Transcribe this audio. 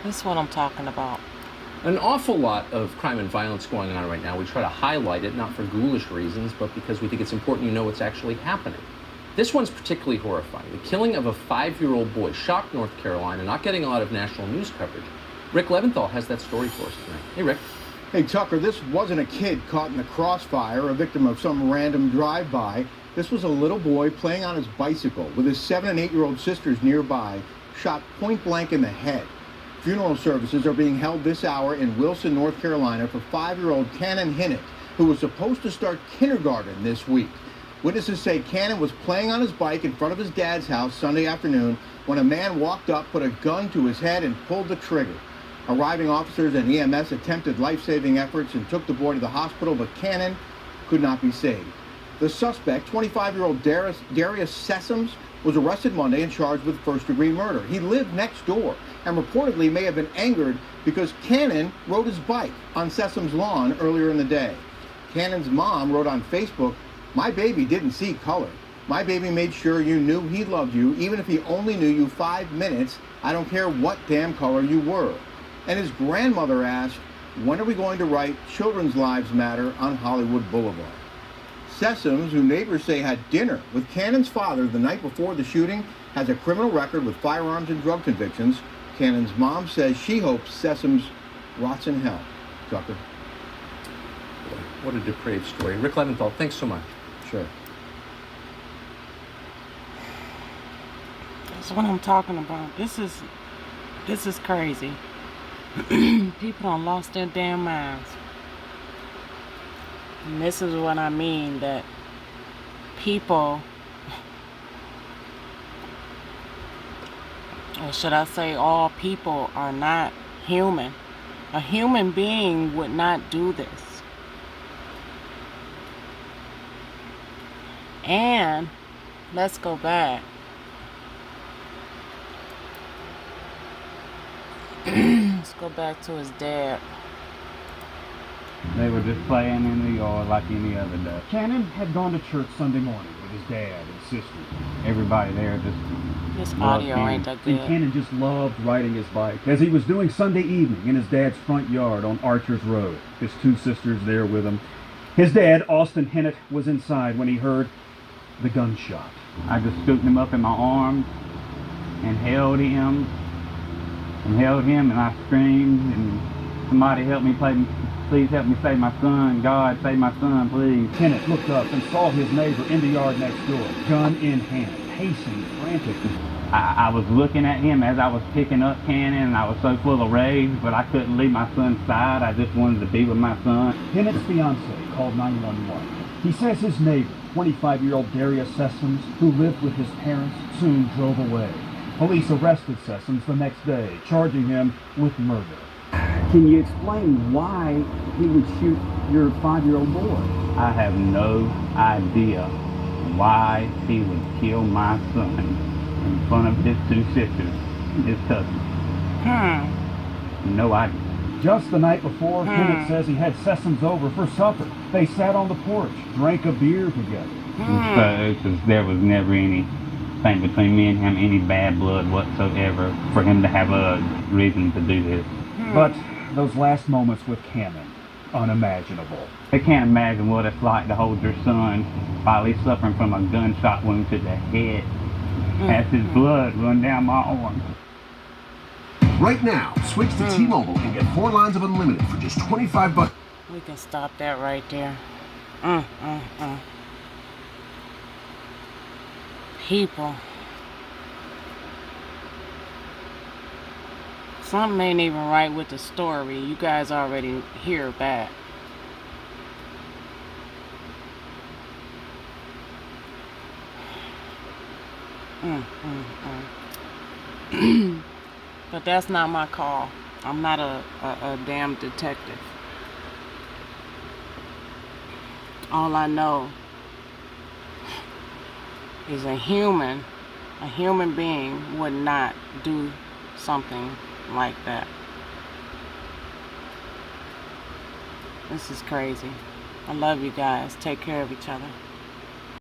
That's what I'm talking about. An awful lot of crime and violence going on right now. We try to highlight it, not for ghoulish reasons, but because we think it's important you know what's actually happening. This one's particularly horrifying. The killing of a 5-year-old boy shocked North Carolina, not getting a lot of national news coverage. Rick Leventhal has that story for us tonight. Hey, Rick. Hey, Tucker, this wasn't a kid caught in the crossfire, a victim of some random drive-by. This was a little boy playing on his bicycle with his 7- and 8-year-old sisters nearby, shot point blank in the head. Funeral services are being held this hour in Wilson, North Carolina for 5-year-old Cannon Hinnant, who was supposed to start kindergarten this week. Witnesses say Cannon was playing on his bike in front of his dad's house Sunday afternoon when a man walked up, put a gun to his head, and pulled the trigger. Arriving officers and EMS attempted life-saving efforts and took the boy to the hospital, but Cannon could not be saved. The suspect, 25-year-old Darius Sessoms, was arrested Monday and charged with first-degree murder. He lived next door and reportedly may have been angered because Cannon rode his bike on Sessoms' lawn earlier in the day. Cannon's mom wrote on Facebook, "My baby didn't see color. My baby made sure you knew he loved you, even if he only knew you 5 minutes. I don't care what damn color you were." And his grandmother asked, "When are we going to write Children's Lives Matter on Hollywood Boulevard?" Sessoms, who neighbors say had dinner with Cannon's father the night before the shooting, has a criminal record with firearms and drug convictions. Cannon's mom says she hopes Sessoms rots in hell. Tucker. Boy, what a depraved story. Rick Leventhal, thanks so much. Sure. That's what I'm talking about. This is crazy. People done lost their damn minds. And this is what I mean, that people, or should I say all people, are not human. A human being would not do this. And let's go back. Let's go back to his dad. They were just playing in the yard like any other day. Cannon had gone to church Sunday morning with his dad and sister. Everybody there just This loved audio Cannon. ain't that And good. Cannon just loved riding his bike, as he was doing Sunday evening in his dad's front yard on Archer's Road. His 2 sisters there with him. His dad, Austin Hinnant, was inside when he heard the gunshot. I just scooped him up in my arms and held him, and I screamed, and somebody help me please help me save my son. God, save my son, please. Kenneth looked up and saw his neighbor in the yard next door, gun in hand, pacing frantically. I was looking at him as I was picking up Cannon, and I was so full of rage, but I couldn't leave my son's side. I just wanted to be with my son. Kennett's fiance called 911. He says his neighbor, 25-year-old Darius Sessoms, who lived with his parents, soon drove away. Police arrested Sessoms the next day, charging him with murder. Can you explain why he would shoot your 5-year-old boy? I have no idea why he would kill my son in front of his 2 sisters, his cousins. No idea. Just the night before, Kenneth says he had Sessoms over for supper. They sat on the porch, drank a beer together. So there was never anything between me and him, any bad blood whatsoever, for him to have a reason to do this. But those last moments with Cannon, unimaginable. I can't imagine what it's like to hold your son while he's suffering from a gunshot wound to the head. As his blood run down my arm. Right now, switch to T-Mobile and get 4 lines of unlimited for just $25. We can stop that right there. People. Something ain't even right with the story. You guys already hear that. But that's not my call. I'm not a damn detective. All I know is a human being would not do something like that. This is crazy. I love you guys. Take care of each other.